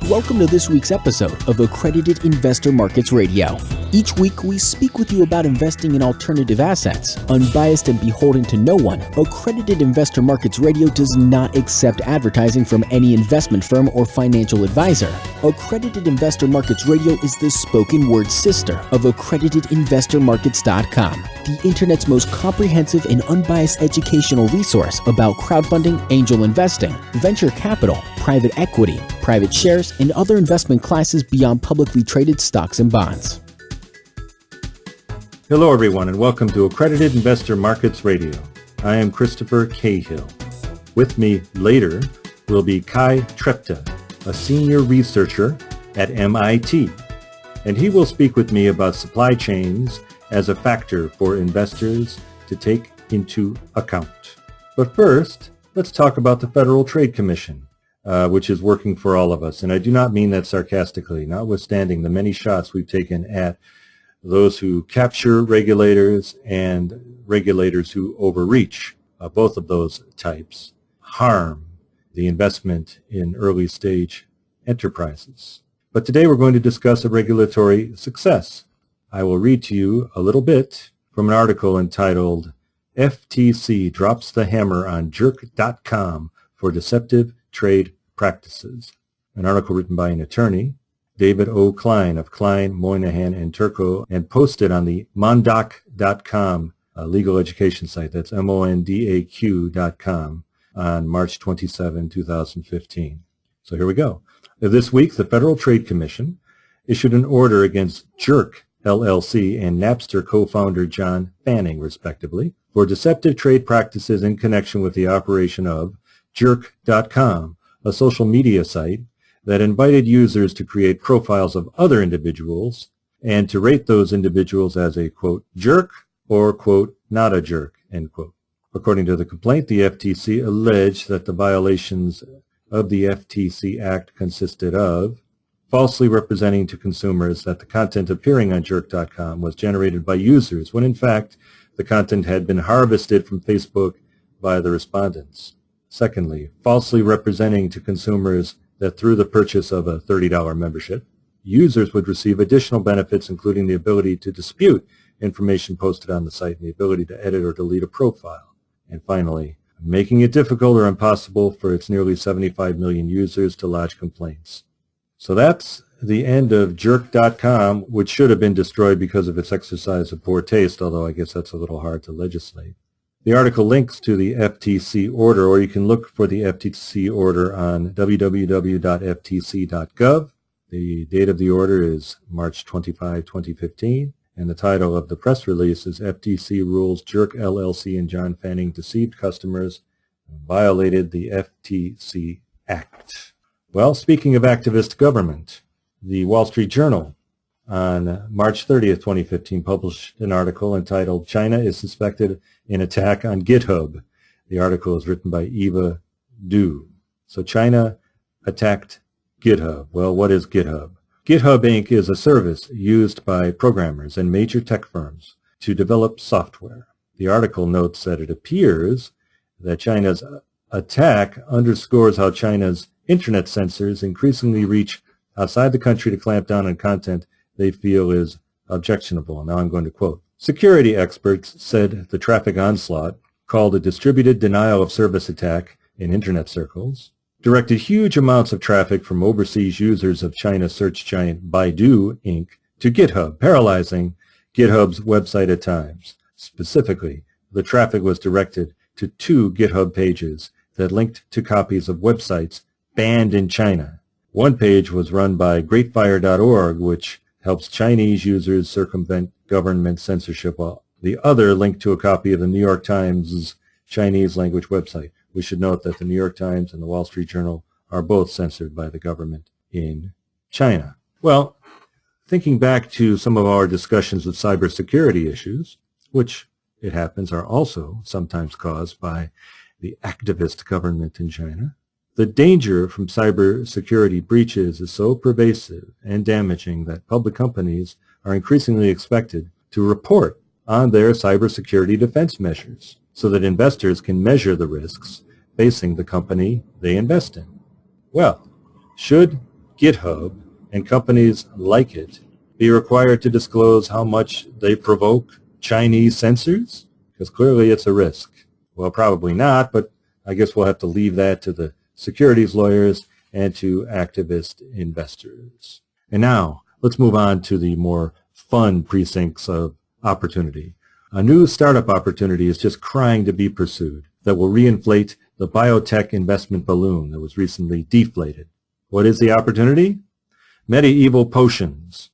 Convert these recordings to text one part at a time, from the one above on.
Welcome to this week's episode of Accredited Investor Markets Radio. Each week, we speak with you about investing in alternative assets. Unbiased and beholden to no one, Accredited Investor Markets Radio does not accept advertising from any investment firm or financial advisor. Accredited Investor Markets Radio is the spoken word sister of AccreditedInvestorMarkets.com, the internet's most comprehensive and unbiased educational resource about crowdfunding, angel investing, venture capital, private equity, private shares, and other investment classes beyond publicly traded stocks and bonds. Hello everyone and welcome to Accredited Investor Markets Radio. I am Christopher Cahill. With me later will be Kai Trepte, a senior researcher at MIT, and he will speak with me about supply chains as a factor for investors to take into account. But first, let's talk about the Federal Trade Commission, which is working for all of us. And I do not mean that sarcastically, notwithstanding the many shots we've taken at those who capture regulators and regulators who overreach. Both of those types harm the investment in early stage enterprises. But today we're going to discuss a regulatory success. I will read to you a little bit from an article entitled FTC Drops the Hammer on Jerk.com for Deceptive Trade Practices, an article written by an attorney, David O. Klein of Klein, Moynihan, and Turco, and posted on the mondak.com legal education site, that's mondak.com, on March 27, 2015. So here we go. This week, the Federal Trade Commission issued an order against Jerk LLC and Napster co-founder John Fanning, respectively, for deceptive trade practices in connection with the operation of Jerk.com, a social media site that invited users to create profiles of other individuals and to rate those individuals as a, quote, jerk or, quote, not a jerk, end quote. According to the complaint, the FTC alleged that the violations of the FTC Act consisted of falsely representing to consumers that the content appearing on Jerk.com was generated by users when in fact the content had been harvested from Facebook by the respondents. Secondly, falsely representing to consumers that through the purchase of a $30 membership, users would receive additional benefits including the ability to dispute information posted on the site and the ability to edit or delete a profile. And finally, making it difficult or impossible for its nearly 75 million users to lodge complaints. So that's the end of Jerk.com, which should have been destroyed because of its exercise of poor taste, although I guess that's a little hard to legislate. The article links to the FTC order, or you can look for the FTC order on www.ftc.gov. The date of the order is March 25, 2015, and the title of the press release is FTC Rules Jerk LLC and John Fanning Deceived Customers and Violated the FTC Act. Well, speaking of activist government, the Wall Street Journal on March 30th, 2015, published an article entitled China is Suspected in Attack on GitHub. The article is written by Eva Du. So China attacked GitHub. Well, what is GitHub? GitHub Inc. is a service used by programmers and major tech firms to develop software. The article notes that it appears that China's attack underscores how China's internet censors increasingly reach outside the country to clamp down on content they feel is objectionable. Now I'm going to quote. Security experts said the traffic onslaught, called a distributed denial of service attack in internet circles, directed huge amounts of traffic from overseas users of China's search giant Baidu Inc. to GitHub, paralyzing GitHub's website at times. Specifically, the traffic was directed to 2 GitHub pages that linked to copies of websites banned in China. One page was run by greatfire.org, which helps Chinese users circumvent government censorship, while the other linked to a copy of the New York Times' Chinese language website. We should note that the New York Times and the Wall Street Journal are both censored by the government in China. Well, thinking back to some of our discussions of cybersecurity issues, which it happens are also sometimes caused by the activist government in China, the danger from cybersecurity breaches is so pervasive and damaging that public companies are increasingly expected to report on their cybersecurity defense measures so that investors can measure the risks facing the company they invest in. Well, should GitHub, and companies like it be required to disclose how much they provoke Chinese censors? Because clearly it's a risk. Well, probably not, but I guess we'll have to leave that to the securities lawyers and to activist investors. And now, let's move on to the more fun precincts of opportunity. A new startup opportunity is just crying to be pursued that will reinflate the biotech investment balloon that was recently deflated. What is the opportunity? Medieval potions.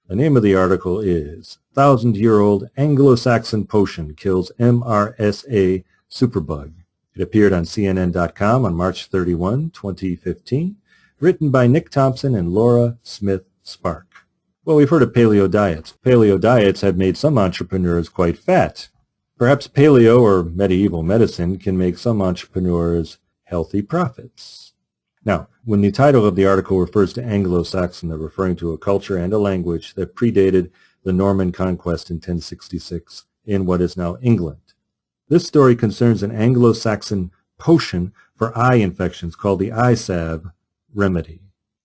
The name of the article is 1,000-Year-Old Anglo-Saxon Potion Kills MRSA Superbug. It appeared on CNN.com on March 31, 2015, written by Nick Thompson and Laura Smith Spark. Well, we've heard of paleo diets. Paleo diets have made some entrepreneurs quite fat. Perhaps paleo or medieval medicine can make some entrepreneurs healthy profits. Now, when the title of the article refers to Anglo-Saxon, they're referring to a culture and a language that predated the Norman conquest in 1066 in what is now England. This story concerns an Anglo-Saxon potion for eye infections called the eye salve remedy.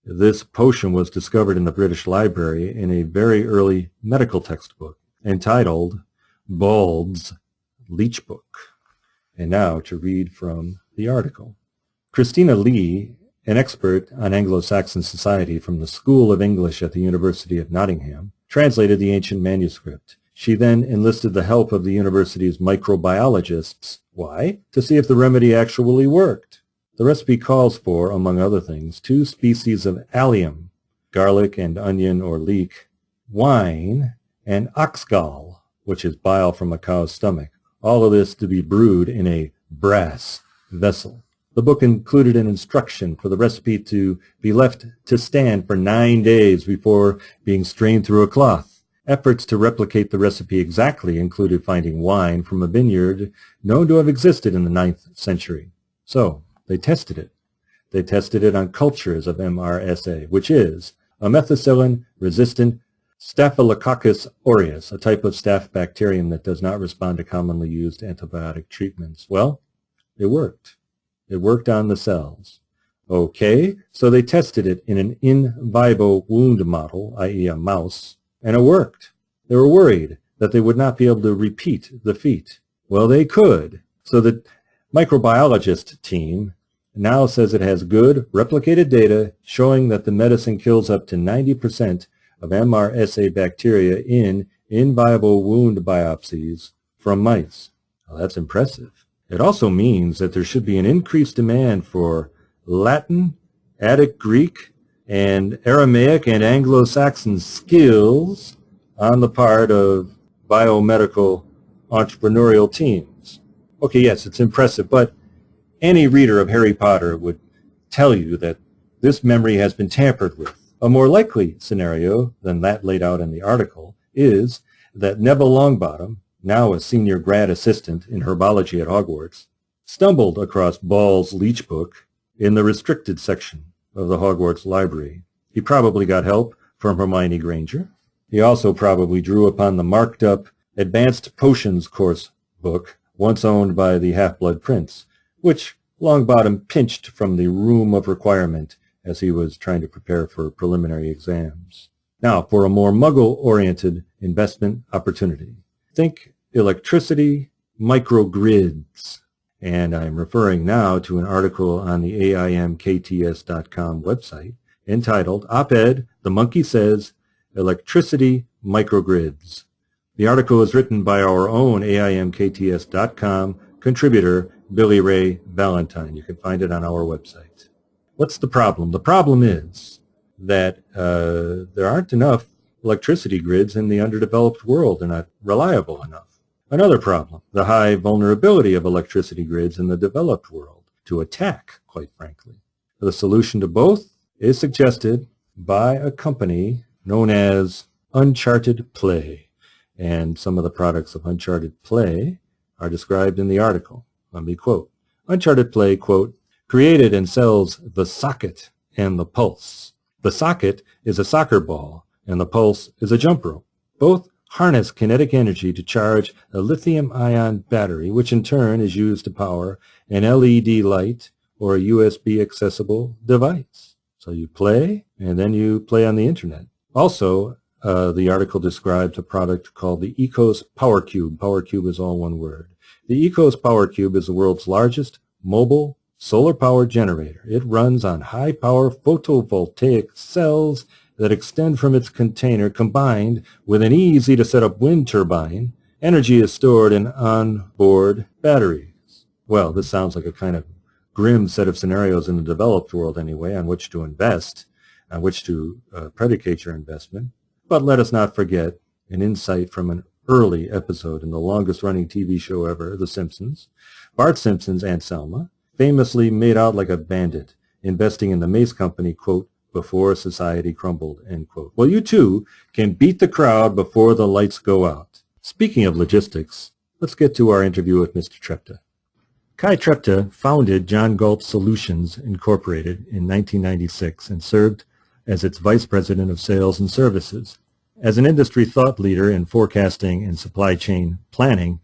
This potion was discovered in the British Library in a very early medical textbook entitled Bald's Leech Book. And now to read from the article. Christina Lee, an expert on Anglo-Saxon society from the School of English at the University of Nottingham, translated the ancient manuscript. She then enlisted the help of the university's microbiologists. Why? To see if the remedy actually worked. The recipe calls for, among other things, 2 species of allium, garlic and onion or leek, wine, and oxgall, which is bile from a cow's stomach. All of this to be brewed in a brass vessel. The book included an instruction for the recipe to be left to stand for 9 days before being strained through a cloth. Efforts to replicate the recipe exactly included finding wine from a vineyard known to have existed in the 9th century. So, they tested it. They tested it on cultures of MRSA, which is a methicillin-resistant Staphylococcus aureus, a type of staph bacterium that does not respond to commonly used antibiotic treatments. Well, it worked. It worked on the cells. Okay, so they tested it in an in vivo wound model, i.e. a mouse, and it worked. They were worried that they would not be able to repeat the feat. Well, they could. So the microbiologist team now says it has good replicated data showing that the medicine kills up to 90% of MRSA bacteria in vivo wound biopsies from mice. Well, that's impressive. It also means that there should be an increased demand for Latin, Attic Greek, and Aramaic and Anglo-Saxon skills on the part of biomedical entrepreneurial teams. Okay, yes, it's impressive, but any reader of Harry Potter would tell you that this memory has been tampered with. A more likely scenario than that laid out in the article is that Neville Longbottom, now a senior grad assistant in herbology at Hogwarts, stumbled across Ball's Leech Book in the restricted section of the Hogwarts library. He probably got help from Hermione Granger. He also probably drew upon the marked-up Advanced Potions course book once owned by the Half-Blood Prince, which Longbottom pinched from the room of requirement as he was trying to prepare for preliminary exams. Now, for a more muggle-oriented investment opportunity. Think electricity microgrids. And I'm referring now to an article on the AIMkts.com website entitled Op-Ed, The Monkey Says, Electricity Microgrids. The article is written by our own AIMkts.com contributor, Billy Ray Valentine. You can find it on our website. What's the problem? The problem is that there aren't enough electricity grids in the underdeveloped world. They're not reliable enough. Another problem, the high vulnerability of electricity grids in the developed world to attack, quite frankly. The solution to both is suggested by a company known as Uncharted Play. And some of the products of Uncharted Play are described in the article. Let me quote. Uncharted Play, quote, created and sells the socket and the pulse. The socket is a soccer ball, and the pulse is a jump rope. Both harness kinetic energy to charge a lithium-ion battery, which in turn is used to power an LED light or a USB-accessible device. So you play and then you play on the internet. Also, the article described a product called the ECOS Power Cube. Power Cube is all one word. The ECOS Power Cube is the world's largest mobile solar power generator. It runs on high-power photovoltaic cells that extend from its container. Combined with an easy-to-set-up wind turbine, energy is stored in onboard batteries. Well, this sounds like a kind of grim set of scenarios in the developed world anyway, on which to invest, on which to predicate your investment. But let us not forget an insight from an early episode in the longest-running TV show ever, The Simpsons. Bart Simpson's Aunt Selma famously made out like a bandit, investing in the Mace Company, quote, before society crumbled, end quote. Well, you too can beat the crowd before the lights go out. Speaking of logistics, let's get to our interview with Mr. Trepte. Kai Trepte founded John Galt Solutions, Incorporated, in 1996 and served as its vice president of sales and services. As an industry thought leader in forecasting and supply chain planning,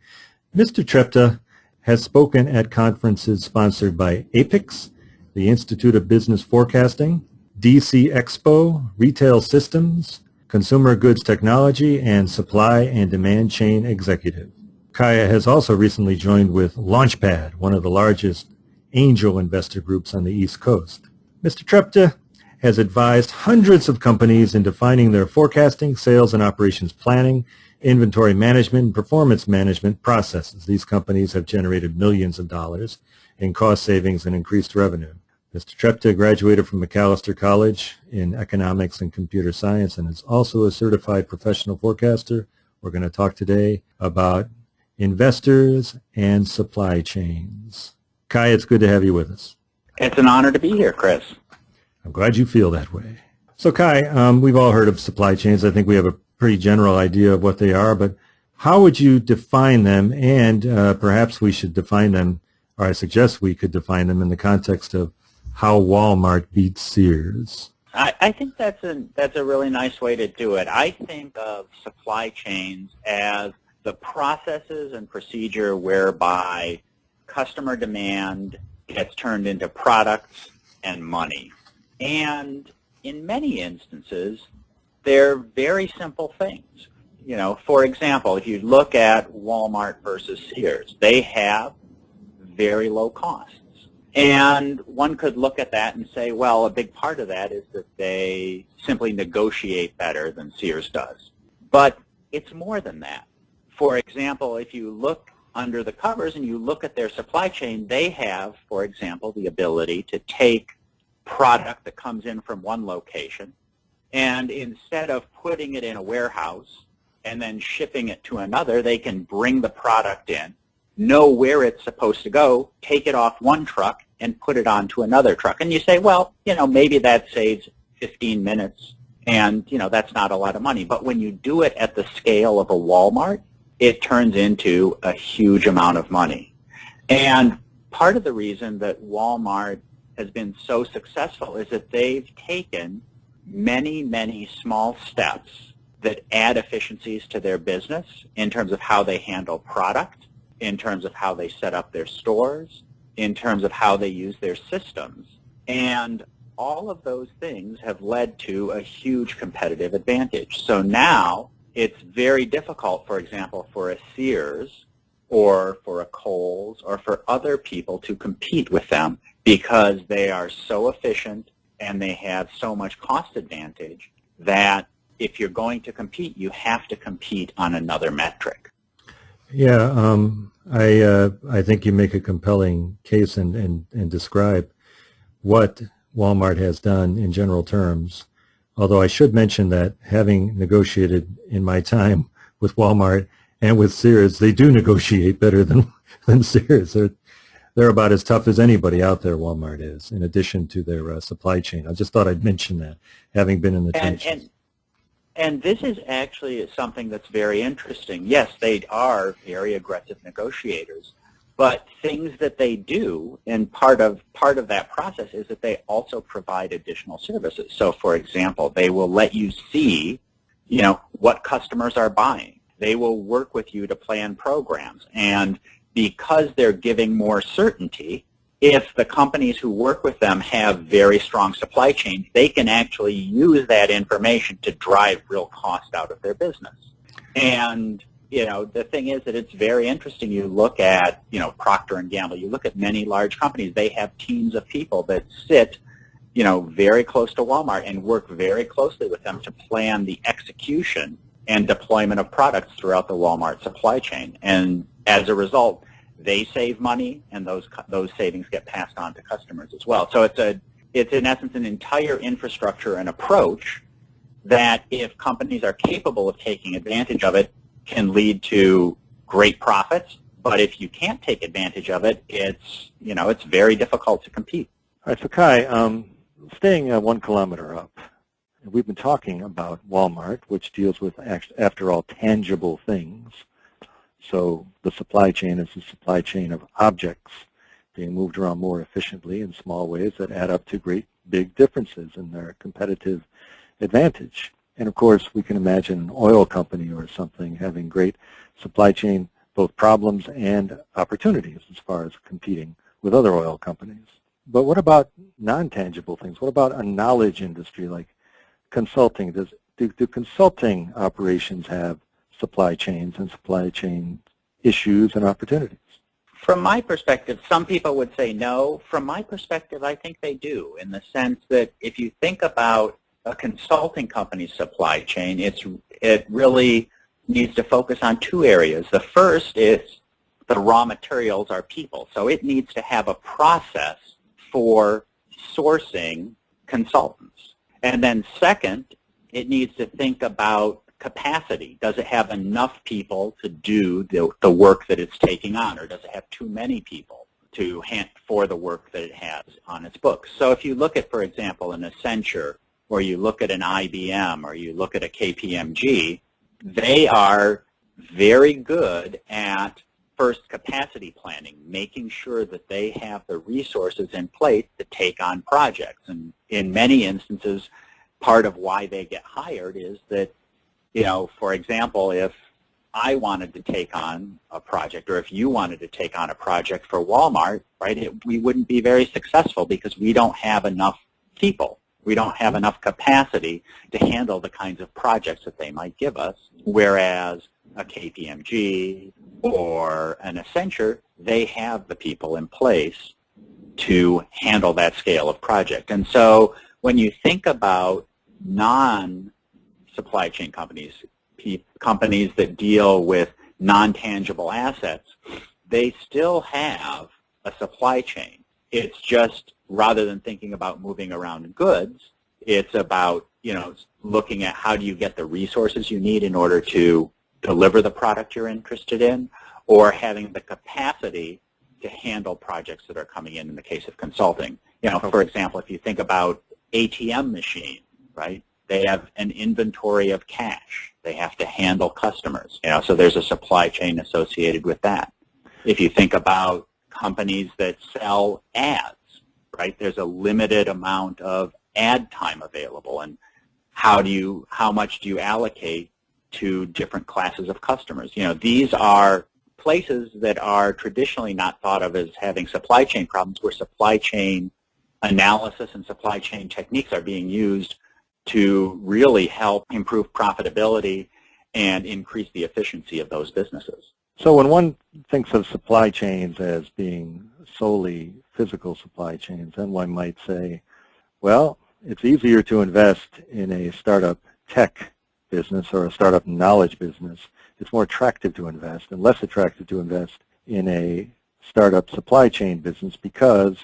Mr. Trepte has spoken at conferences sponsored by APICS, the Institute of Business Forecasting, DC Expo, Retail Systems, Consumer Goods Technology, and Supply and Demand Chain Executive. Kaya has also recently joined with Launchpad, one of the largest angel investor groups on the East Coast. Mr. Trepte has advised hundreds of companies in defining their forecasting, sales and operations planning, inventory management, and performance management processes. These companies have generated millions of dollars in cost savings and increased revenue. Mr. Trepte graduated from Macalester College in economics and computer science and is also a certified professional forecaster. We're going to talk today about investors and supply chains. Kai, it's good to have you with us. It's an honor to be here, Chris. I'm glad you feel that way. So Kai, we've all heard of supply chains. I think we have a pretty general idea of what they are, but how would you define them? And perhaps we should define them, or I suggest we could define them in the context of how Walmart beats Sears. I think that's a really nice way to do it. I think of supply chains as the processes and procedure whereby customer demand gets turned into products and money. And in many instances, they're very simple things. You know, for example, if you look at Walmart versus Sears, they have very low costs. And one could look at that and say, well, a big part of that is that they simply negotiate better than Sears does. But it's more than that. For example, if you look under the covers and you look at their supply chain, they have, for example, the ability to take product that comes in from one location, and instead of putting it in a warehouse and then shipping it to another, they can bring the product in, know where it's supposed to go, take it off one truck, and put it onto another truck. And you say, well, you know, maybe that saves 15 minutes, and, you know, that's not a lot of money. But when you do it at the scale of a Walmart, it turns into a huge amount of money. And part of the reason that Walmart has been so successful is that they've taken many, many small steps that add efficiencies to their business in terms of how they handle product, in terms of how they set up their stores, in terms of how they use their systems. And all of those things have led to a huge competitive advantage. So now it's very difficult, for example, for a Sears or for a Kohl's or for other people to compete with them because they are so efficient and they have so much cost advantage that if you're going to compete, you have to compete on another metric. Yeah, I think you make a compelling case and describe what Walmart has done in general terms. Although I should mention that having negotiated in my time with Walmart and with Sears, they do negotiate better than Sears. They're about as tough as anybody out there, Walmart is, in addition to their supply chain. I just thought I'd mention that, having been in the trenches. And this is actually something that's very interesting. Yes, they are very aggressive negotiators, but things that they do, and part of that process is that they also provide additional services. So, for example, they will let you see, you know, what customers are buying. They will work with you to plan programs, and because they're giving more certainty, if the companies who work with them have very strong supply chains, they can actually use that information to drive real cost out of their business. And, the thing is that it's very interesting. You look at, Procter & Gamble, you look at many large companies, they have teams of people that sit, very close to Walmart and work very closely with them to plan the execution and deployment of products throughout the Walmart supply chain. And as a result, they save money, and those savings get passed on to customers as well. So it's in essence an entire infrastructure and approach that, if companies are capable of taking advantage of it, can lead to great profits. But if you can't take advantage of it, it's very difficult to compete. All right, so Kai, staying 1 kilometer up, we've been talking about Walmart, which deals with, after all, tangible things. So the supply chain is the supply chain of objects being moved around more efficiently in small ways that add up to great big differences in their competitive advantage. And of course, we can imagine an oil company or something having great supply chain, both problems and opportunities as far as competing with other oil companies. But what about non-tangible things? What about a knowledge industry like consulting? Do consulting operations have supply chains and supply chain issues and opportunities? From my perspective, some people would say no. From my perspective, I think they do, in the sense that if you think about a consulting company's supply chain, it really needs to focus on 2 areas. The first is the raw materials are people. So it needs to have a process for sourcing consultants. And then second, it needs to think about capacity. Does it have enough people to do the work that it's taking on, or does it have too many people for the work that it has on its books? So if you look at, for example, an Accenture, or you look at an IBM, or you look at a KPMG, they are very good at first capacity planning, making sure that they have the resources in place to take on projects. And in many instances, part of why they get hired is that, for example, if I wanted to take on a project, or if you wanted to take on a project for Walmart, right, we wouldn't be very successful because we don't have enough people. We don't have enough capacity to handle the kinds of projects that they might give us, whereas a KPMG or an Accenture, they have the people in place to handle that scale of project. And so when you think about non-supply chain companies, companies that deal with non-tangible assets, they still have a supply chain. It's just, rather than thinking about moving around goods, it's about, looking at how do you get the resources you need in order to deliver the product you're interested in, or having the capacity to handle projects that are coming in the case of consulting. For example, if you think about ATM machines, right? They have an inventory of cash. They have to handle customers. So there's a supply chain associated with that. If you think about companies that sell ads, right? There's a limited amount of ad time available, and how much do you allocate to different classes of customers? These are places that are traditionally not thought of as having supply chain problems, where supply chain analysis and supply chain techniques are being used to really help improve profitability and increase the efficiency of those businesses. So when one thinks of supply chains as being solely physical supply chains, then one might say, well, it's easier to invest in a startup tech business or a startup knowledge business. It's more attractive to invest, and less attractive to invest in a startup supply chain business because,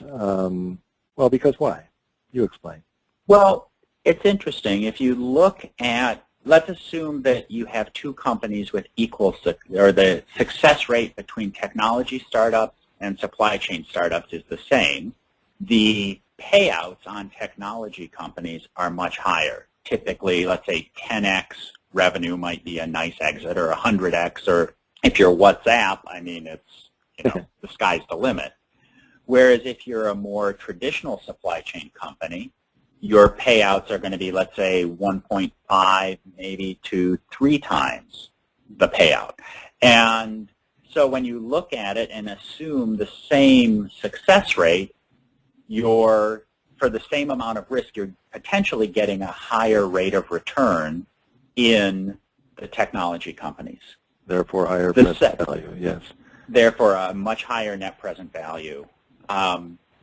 because why? You explain. Well, it's interesting. If you look at, let's assume that you have 2 companies with equal, or the success rate between technology startups and supply chain startups is the same. The payouts on technology companies are much higher. Typically, let's say 10x revenue might be a nice exit, or 100x, or if you're WhatsApp, I mean, it's, the sky's the limit. Whereas if you're a more traditional supply chain company, your payouts are going to be, let's say, 1.5 maybe to 3 times the payout. And so when you look at it and assume the same success rate, for the same amount of risk, you're potentially getting a higher rate of return in the technology companies. Therefore, higher present value, yes. Therefore, a much higher net present value.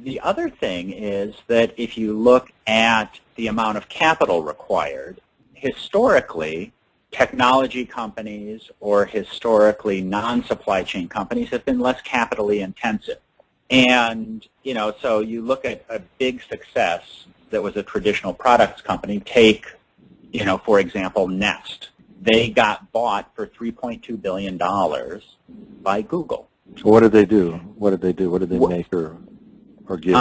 The other thing is that if you look at the amount of capital required, historically, technology companies or historically non-supply chain companies have been less capitally intensive. And, so you look at a big success that was a traditional products company, take, for example, Nest. They got bought for $3.2 billion by Google. So what did they do? What did they make or give?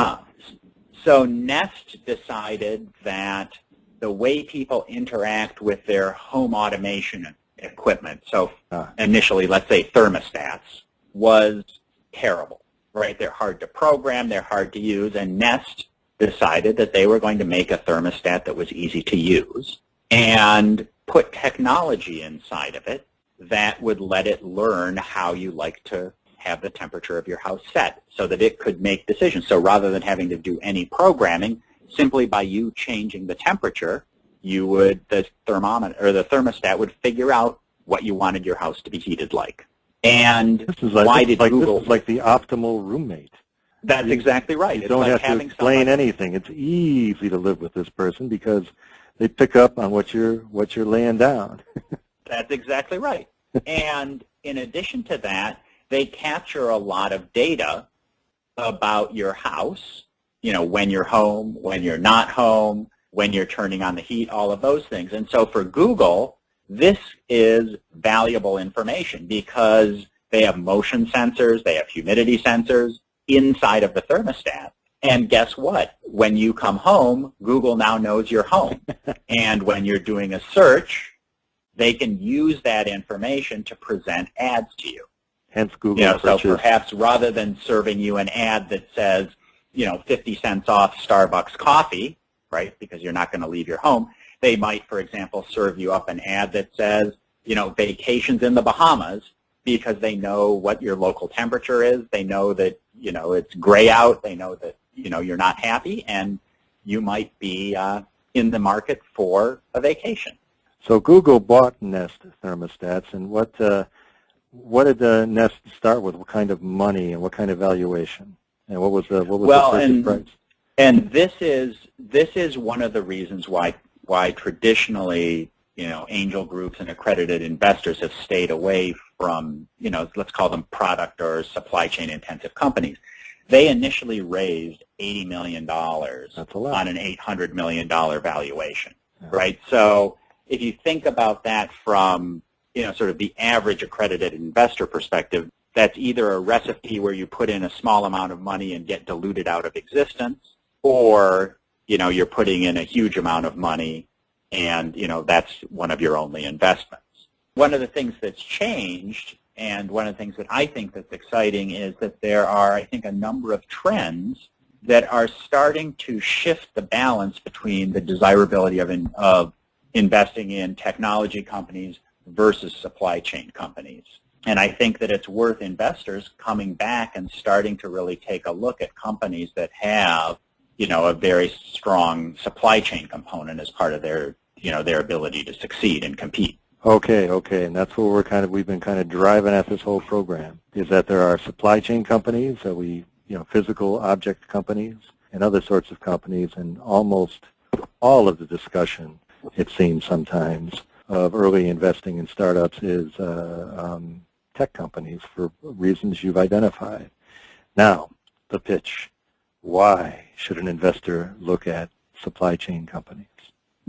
So Nest decided that the way people interact with their home automation equipment, so initially, let's say thermostats, was terrible, right? They're hard to program, they're hard to use, and Nest decided that they were going to make a thermostat that was easy to use and put technology inside of it that would let it learn how you like to have the temperature of your house set so that it could make decisions. So rather than having to do any programming, simply by you changing the temperature, the thermometer or the thermostat would figure out what you wanted your house to be heated like. And This is like the optimal roommate. That's exactly right. You don't have to explain anything. It's easy to live with this person because they pick up on what you're laying down. That's exactly right. And in addition to that, they capture a lot of data about your house, when you're home, when you're not home, when you're turning on the heat, all of those things. And so for Google, this is valuable information because they have motion sensors, they have humidity sensors inside of the thermostat. And guess what? When you come home, Google now knows you're home. And when you're doing a search, they can use that information to present ads to you. Hence Google so perhaps rather than serving you an ad that says, 50 cents off Starbucks coffee, right, because you're not going to leave your home, they might, for example, serve you up an ad that says, vacations in the Bahamas, because they know what your local temperature is. They know that, it's gray out. They know that, you're not happy, and you might be in the market for a vacation. So Google bought Nest thermostats, and what did Nest start with? What kind of money and what kind of valuation? And what was the purchase price? And this is one of the reasons why traditionally, angel groups and accredited investors have stayed away from, let's call them product or supply chain intensive companies. They initially raised $80 million on an $800 million valuation, right? So if you think about that from, sort of the average accredited investor perspective, that's either a recipe where you put in a small amount of money and get diluted out of existence, or, you're putting in a huge amount of money and, that's one of your only investments. One of the things that's changed, and one of the things that I think that's exciting, is that there are, I think, a number of trends that are starting to shift the balance between the desirability of investing in technology companies versus supply chain companies. And I think that it's worth investors coming back and starting to really take a look at companies that have, a very strong supply chain component as part of their, their ability to succeed and compete. Okay, and that's what we've been kind of driving at this whole program, is that there are supply chain companies, physical object companies, and other sorts of companies, and almost all of the discussion, it seems sometimes, of early investing in startups is tech companies for reasons you've identified. Now, the pitch. Why should an investor look at supply chain companies?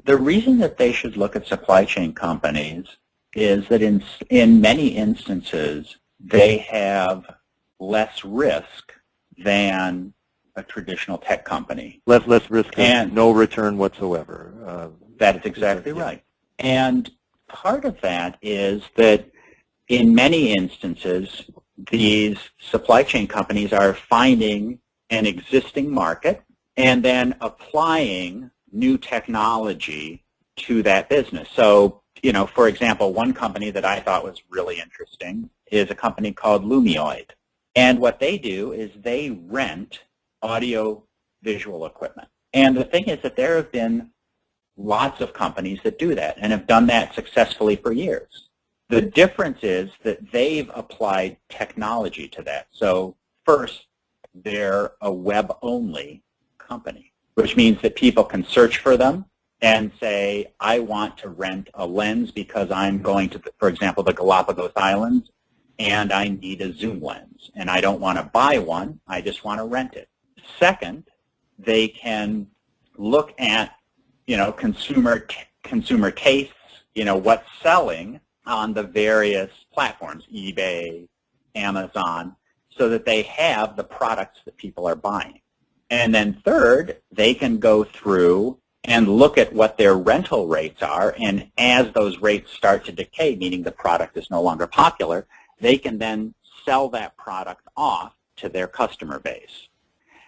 The reason that they should look at supply chain companies is that in many instances, they have less risk than a traditional tech company. Less risk and no return whatsoever. That's exactly right. And part of that is that in many instances, these supply chain companies are finding an existing market and then applying new technology to that business. So, for example, one company that I thought was really interesting is a company called Lumioid. And what they do is they rent audio visual equipment. And the thing is that there have been lots of companies that do that and have done that successfully for years. The difference is that they've applied technology to that. So first, they're a web-only company, which means that people can search for them and say, I want to rent a lens because I'm going to, for example, the Galapagos Islands, and I need a zoom lens. And I don't want to buy one, I just want to rent it. Second, they can look at, consumer tastes, what's selling on the various platforms, eBay, Amazon, so that they have the products that people are buying. And then third, they can go through and look at what their rental rates are, and as those rates start to decay, meaning the product is no longer popular, they can then sell that product off to their customer base.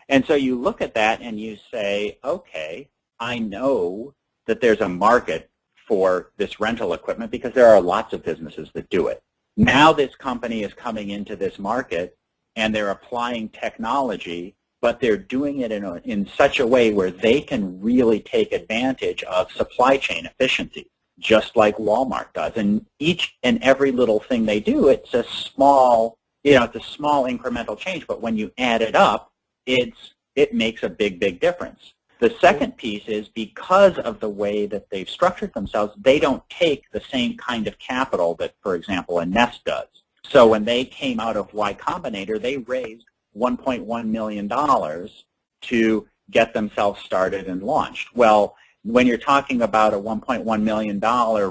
And so you look at that and you say, okay, I know that there's a market for this rental equipment because there are lots of businesses that do it. Now this company is coming into this market and they're applying technology, but they're doing it in such a way where they can really take advantage of supply chain efficiency, just like Walmart does. And each and every little thing they do, it's a small, it's a small incremental change, but when you add it up, it makes a big, big difference. The second piece is because of the way that they've structured themselves, they don't take the same kind of capital that, for example, a Nest does. So when they came out of Y Combinator, they raised $1.1 million to get themselves started and launched. Well, when you're talking about a $1.1 million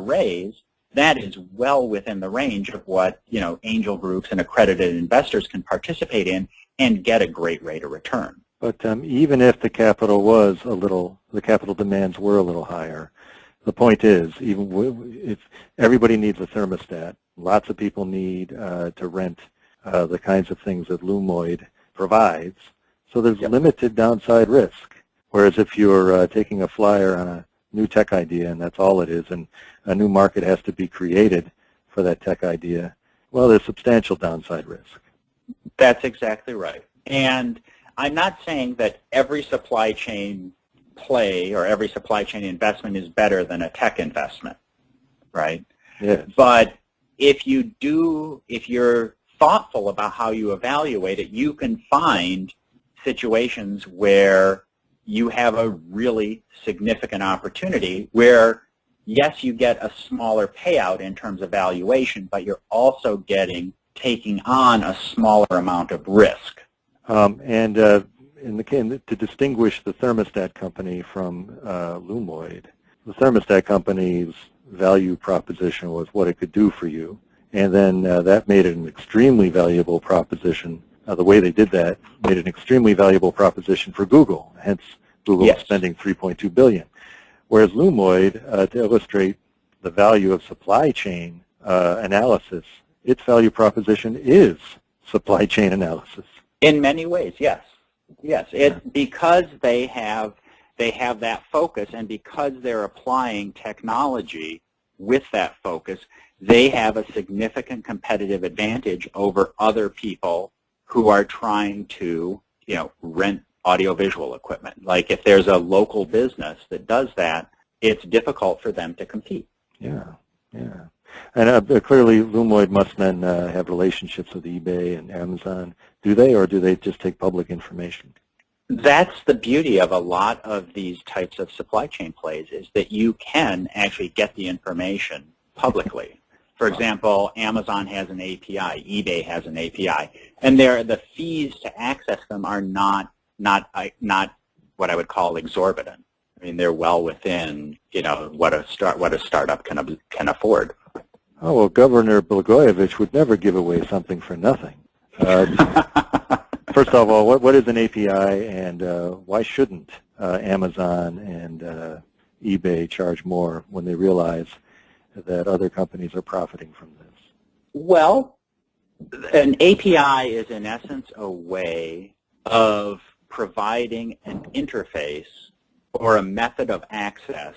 raise, that is well within the range of what angel groups and accredited investors can participate in and get a great rate of return. But even if the capital the capital demands were a little higher, the point is, even if everybody needs a thermostat, lots of people need to rent the kinds of things that Lumoid provides, so there's limited downside risk. Whereas if you're taking a flyer on a new tech idea and that's all it is, and a new market has to be created for that tech idea, well, there's substantial downside risk. That's exactly right. And I'm not saying that every supply chain play or every supply chain investment is better than a tech investment, right? Yes. But if you're thoughtful about how you evaluate it, you can find situations where you have a really significant opportunity where, yes, you get a smaller payout in terms of valuation, but you're also taking on a smaller amount of risk. To distinguish the thermostat company from Lumoid, the thermostat company's value proposition was what it could do for you, and then that made it an extremely valuable proposition. The way they did that made it an extremely valuable proposition for Google, hence Google spending $3.2 billion. Whereas Lumoid, to illustrate the value of supply chain analysis, its value proposition is supply chain analysis. In many ways, yes. Yes, because they have that focus, and because they're applying technology with that focus, they have a significant competitive advantage over other people who are trying to, rent audiovisual equipment. Like if there's a local business that does that, it's difficult for them to compete. Yeah. And clearly Lumoid must then have relationships with eBay and Amazon. Do they, or do they just take public information? That's the beauty of a lot of these types of supply chain plays, is that you can actually get the information publicly. For example, Amazon has an API, eBay has an API, and the fees to access them are not what I would call exorbitant. I mean, they're well within what a startup can afford. Oh, well, Governor Blagojevich would never give away something for nothing. First of all, what is an API, and why shouldn't Amazon and eBay charge more when they realize that other companies are profiting from this? Well, an API is in essence a way of providing an interface or a method of access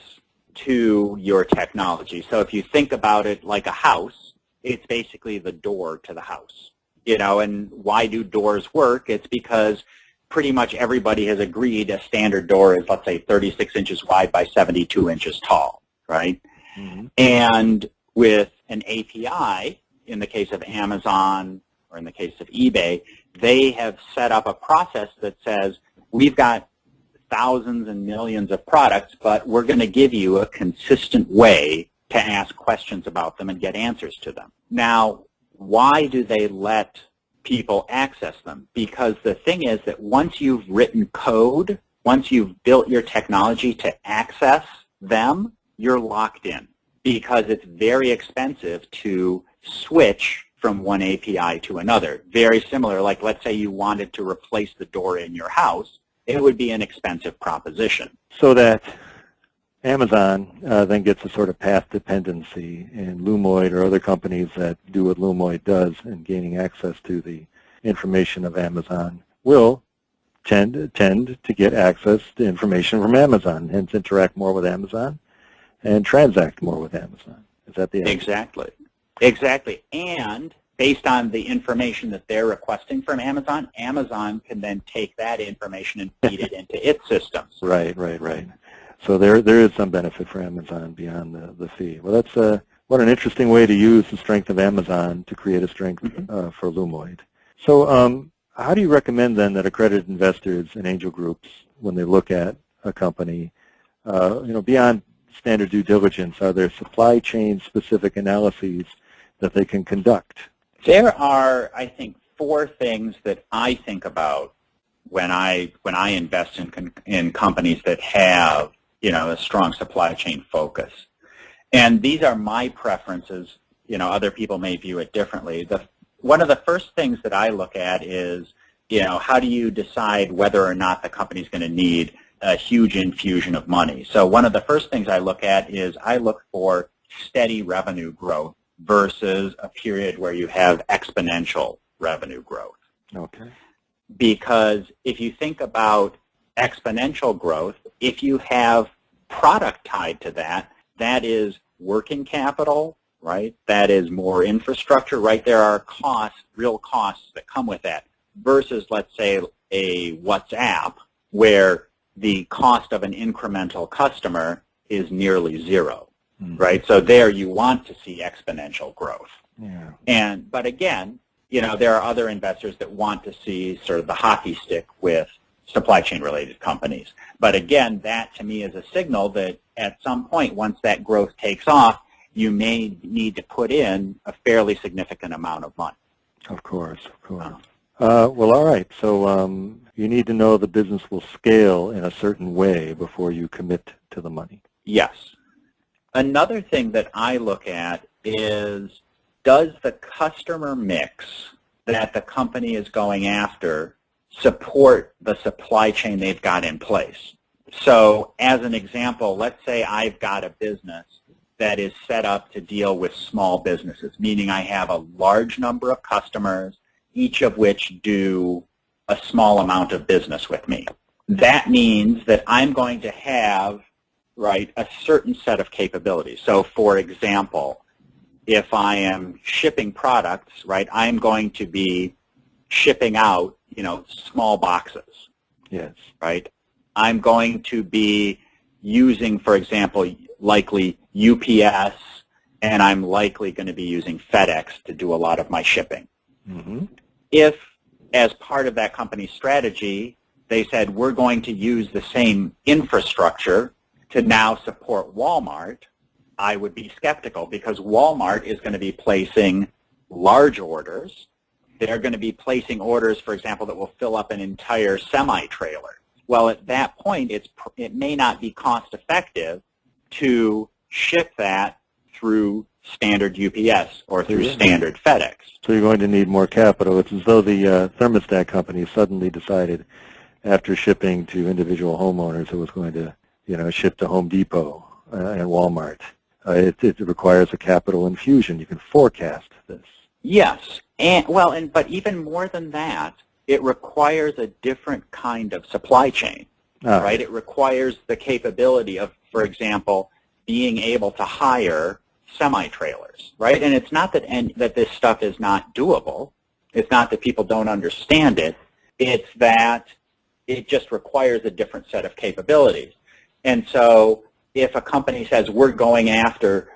to your technology. So if you think about it like a house, it's basically the door to the house. And why do doors work? It's because pretty much everybody has agreed a standard door is, let's say, 36 inches wide by 72 inches tall, right? Mm-hmm. And with an API, in the case of Amazon or in the case of eBay, they have set up a process that says, we've got thousands and millions of products, but we're going to give you a consistent way to ask questions about them and get answers to them. Now, why do they let people access them? Because the thing is that once you've written code, once you've built your technology to access them, you're locked in, because it's very expensive to switch from one API to another. Very similar, like let's say you wanted to replace the door in your house, it would be an expensive proposition. So that Amazon then gets a sort of path dependency, and Lumoid or other companies that do what Lumoid does in gaining access to the information of Amazon will tend to get access to information from Amazon, hence interact more with Amazon and transact more with Amazon. Is that the idea? Exactly. And based on the information that they're requesting from Amazon, Amazon can then take that information and feed it into its systems. Right. So there is some benefit for Amazon beyond the fee. Well, that's what an interesting way to use the strength of Amazon to create a strength for Lumoid. So how do you recommend then that accredited investors and angel groups, when they look at a company, beyond standard due diligence, are there supply chain specific analyses that they can conduct? There are, I think, 4 things that I think about when I invest in companies that have, a strong supply chain focus. And these are my preferences. Other people may view it differently. One of the first things that I look at is, how do you decide whether or not the company's going to need a huge infusion of money? So one of the first things I look at is I look for steady revenue growth versus a period where you have exponential revenue growth. Okay. Because if you think about exponential growth, if you have product tied to that, that is working capital, right? That is more infrastructure, right? There are costs, real costs that come with that, versus, let's say, a WhatsApp, where the cost of an incremental customer is nearly zero. Right, so there you want to see exponential growth. Yeah. But again, there are other investors that want to see sort of the hockey stick with supply chain related companies. But again, that to me is a signal that at some point, once that growth takes off, you may need to put in a fairly significant amount of money. Of course. Well, all right. So you need to know the business will scale in a certain way before you commit to the money. Yes. Another thing that I look at is, does the customer mix that the company is going after support the supply chain they've got in place? So as an example, let's say I've got a business that is set up to deal with small businesses, meaning I have a large number of customers, each of which do a small amount of business with me. That means that I'm going to have a certain set of capabilities. So, for example, if I am shipping products, I'm going to be shipping out, small boxes. Yes. Right? I'm going to be using, for example, likely UPS, and I'm likely going to be using FedEx to do a lot of my shipping. Mm-hmm. If, as part of that company's strategy, they said, we're going to use the same infrastructure to now support Walmart, I would be skeptical, because Walmart is going to be placing large orders. They're going to be placing orders, for example, that will fill up an entire semi-trailer. Well, at that point, it may not be cost effective to ship that through standard UPS or through standard FedEx. So you're going to need more capital. It's as though the thermostat company suddenly decided, after shipping to individual homeowners, it was going to ship to Home Depot and Walmart. It requires a capital infusion. You can forecast this. Yes, but even more than that, it requires a different kind of supply chain, right? It requires the capability of, for example, being able to hire semi-trailers, right? And it's not that this stuff is not doable. It's not that people don't understand it. It's that It just requires a different set of capabilities. And so if a company says we're going after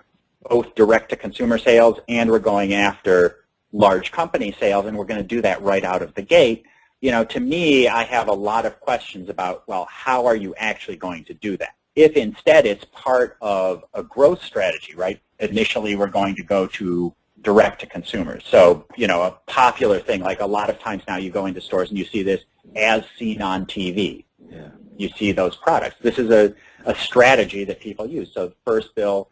both direct-to-consumer sales and we're going after large company sales, and we're going to do that right out of the gate, to me, I have a lot of questions about, well, how are you actually going to do that? If instead it's part of a growth strategy, right? Initially, we're going to go to direct to consumers. So, a popular thing, like a lot of times now you go into stores and you see this as seen on TV. Yeah. You see those products. This is a strategy that people use. So first they'll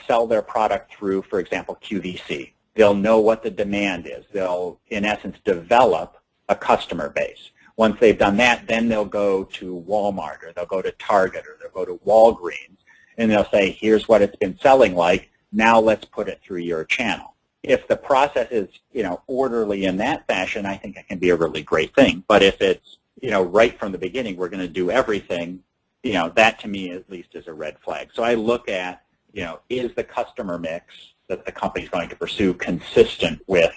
sell their product through, for example, QVC. They'll know what the demand is. They'll, in essence, develop a customer base. Once they've done that, then they'll go to Walmart, or they'll go to Target, or they'll go to Walgreens, and they'll say, here's what it's been selling like. Now let's put it through your channel. If the process is, orderly in that fashion, I think it can be a really great thing. But if it's, right from the beginning, we're going to do everything, that to me at least is a red flag. So I look at, is the customer mix that the company is going to pursue consistent with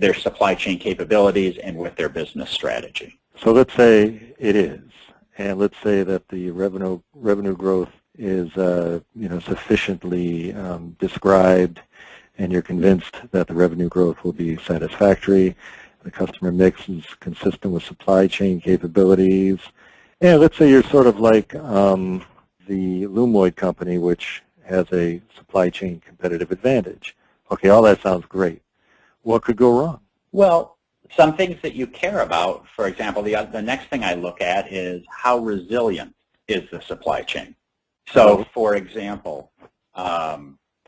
their supply chain capabilities and with their business strategy? So let's say it is, and let's say that the revenue growth is, sufficiently described, and you're convinced that the revenue growth will be satisfactory, the customer mix is consistent with supply chain capabilities, and let's say you're sort of like the Lumoid company, which has a supply chain competitive advantage. Okay, all that sounds great. What could go wrong? Well, some things that you care about, for example, the next thing I look at is how resilient is the supply chain. So, for example,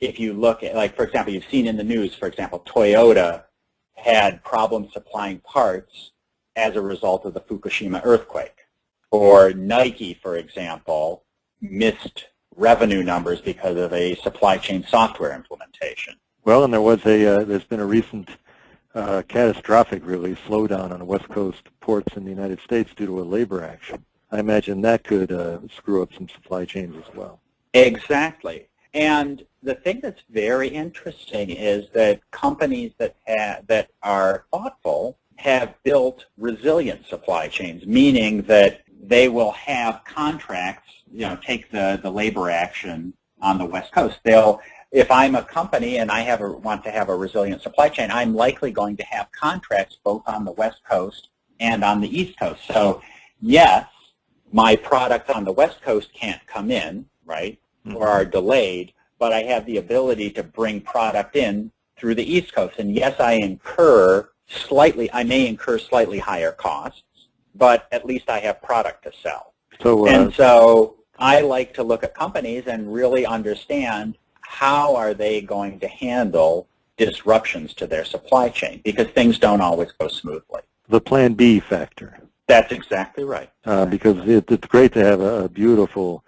if you look at, like, for example, you've seen in the news, for example, Toyota had problems supplying parts as a result of the Fukushima earthquake. Or Nike, for example, missed revenue numbers because of a supply chain software implementation. Well, and there's been a recent catastrophic, really, slowdown on the West Coast ports in the United States due to a labor action. I imagine that could screw up some supply chains as well. Exactly. And the thing that's very interesting is that companies that are thoughtful have built resilient supply chains, meaning that they will have contracts, take the labor action on the West Coast. If I'm a company and I want to have a resilient supply chain, I'm likely going to have contracts both on the West Coast and on the East Coast. So, yes, my products on the West Coast can't come in, right, or are delayed, but I have the ability to bring product in through the East Coast. And yes, I may incur slightly higher costs, but at least I have product to sell. So I like to look at companies and really understand how are they going to handle disruptions to their supply chain, because things don't always go smoothly. The Plan B factor. That's exactly right. Because it's great to have a beautiful,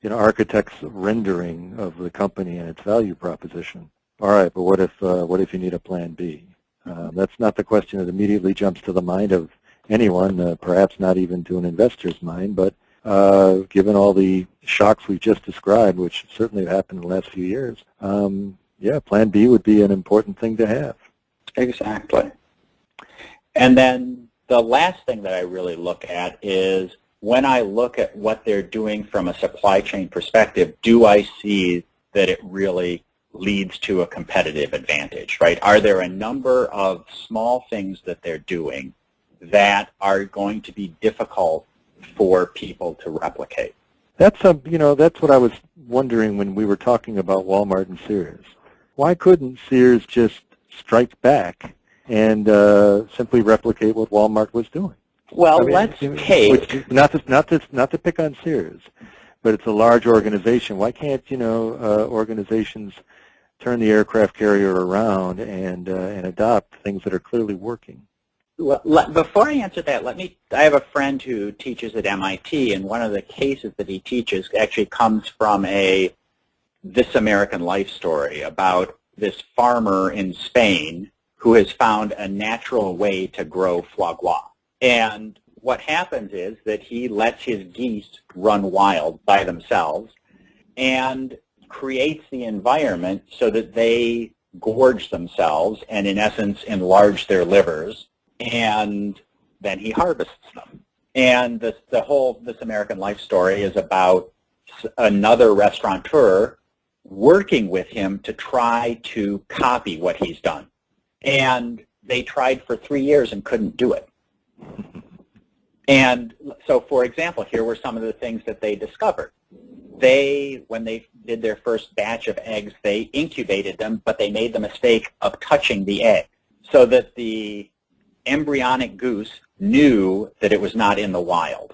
architect's rendering of the company and its value proposition. All right, but what if you need a Plan B? That's not the question that immediately jumps to the mind of anyone, perhaps not even to an investor's mind, but given all the shocks we've just described, which certainly have happened in the last few years, Plan B would be an important thing to have. Exactly. And then the last thing that I really look at is when I look at what they're doing from a supply chain perspective, do I see that it really leads to a competitive advantage, right? Are there a number of small things that they're doing that are going to be difficult for people to replicate? That's what I was wondering when we were talking about Walmart and Sears. Why couldn't Sears just strike back and simply replicate what Walmart was doing? Well, let's take not to pick on Sears, but it's a large organization. Why can't organizations turn the aircraft carrier around and adopt things that are clearly working? Well, before I answer that, I have a friend who teaches at MIT, and one of the cases that he teaches actually comes from a This American Life story about this farmer in Spain who has found a natural way to grow foie gras. And what happens is that he lets his geese run wild by themselves and creates the environment so that they gorge themselves and, in essence, enlarge their livers, and then he harvests them. And the whole This American Life story is about another restaurateur working with him to try to copy what he's done. And they tried for 3 years and couldn't do it. And so, for example, here were some of the things that they discovered. When they did their first batch of eggs, they incubated them, but they made the mistake of touching the egg so that the embryonic goose knew that it was not in the wild.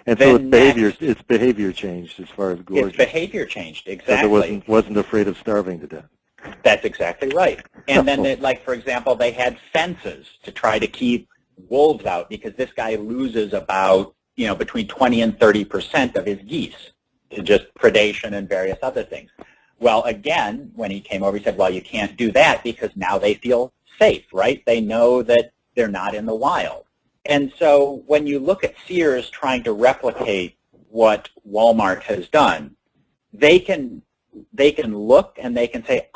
And so its behavior changed as far as gorging. Its behavior changed, exactly. So it wasn't afraid of starving to death. That's exactly right. And then, for example, they had fences to try to keep wolves out because this guy loses about, between 20 and 30% of his geese to just predation and various other things. Well, again, when he came over, he said, well, you can't do that because now they feel safe, right? They know that they're not in the wild. And so when you look at Sears trying to replicate what Walmart has done, they can look and they can say,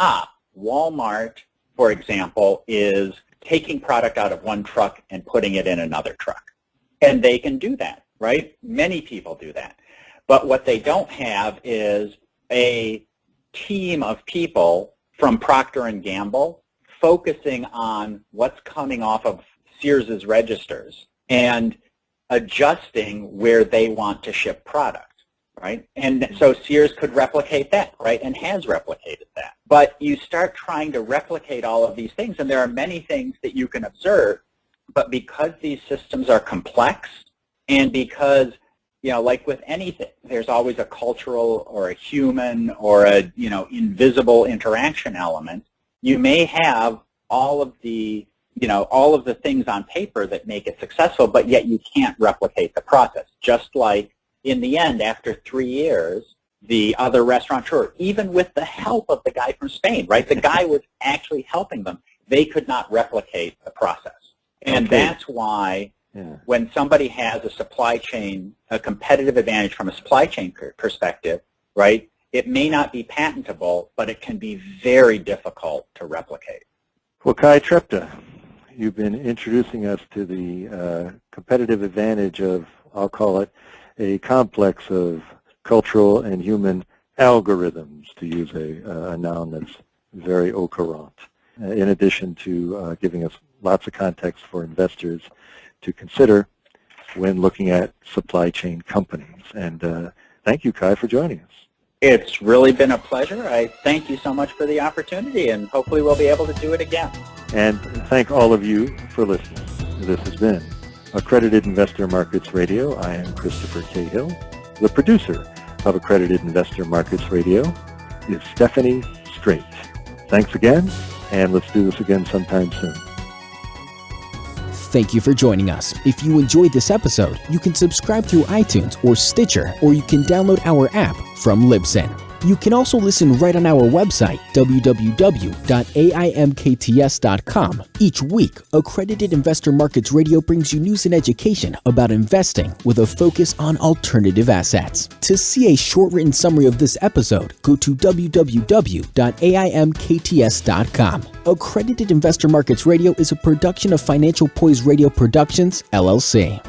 Walmart, for example, is taking product out of one truck and putting it in another truck. And they can do that, right? Many people do that. But what they don't have is a team of people from Procter & Gamble focusing on what's coming off of Sears's registers and adjusting where they want to ship product, right? And so Sears could replicate that, right, and has replicated that. But you start trying to replicate all of these things, and there are many things that you can observe, but because these systems are complex and because, like with anything, there's always a cultural or a human or a, invisible interaction element, you may have all of the things on paper that make it successful, but yet you can't replicate the process. Just like in the end, after 3 years, the other restaurateur, even with the help of the guy from Spain, right? The guy was actually helping them. They could not replicate the process. And that's why when somebody has a supply chain, a competitive advantage from a supply chain perspective, right, it may not be patentable, but it can be very difficult to replicate. Well, Kai Trepte, you've been introducing us to the competitive advantage of, I'll call it, a complex of cultural and human algorithms, to use a noun that's very au courant, in addition to giving us lots of context for investors to consider when looking at supply chain companies. And thank you, Kai, for joining us. It's really been a pleasure. I thank you so much for the opportunity, and hopefully we'll be able to do it again. And thank all of you for listening. This has been Accredited Investor Markets Radio. I am Christopher Cahill. The producer of Accredited Investor Markets Radio is Stephanie Strait. Thanks again, and let's do this again sometime soon. Thank you for joining us. If you enjoyed this episode, you can subscribe through iTunes or Stitcher, or you can download our app from Libsyn. You can also listen right on our website, www.AIMkts.com. Each week, Accredited Investor Markets Radio brings you news and education about investing with a focus on alternative assets. To see a short-written summary of this episode, go to www.AIMkts.com. Accredited Investor Markets Radio is a production of Financial Poise Radio Productions, LLC.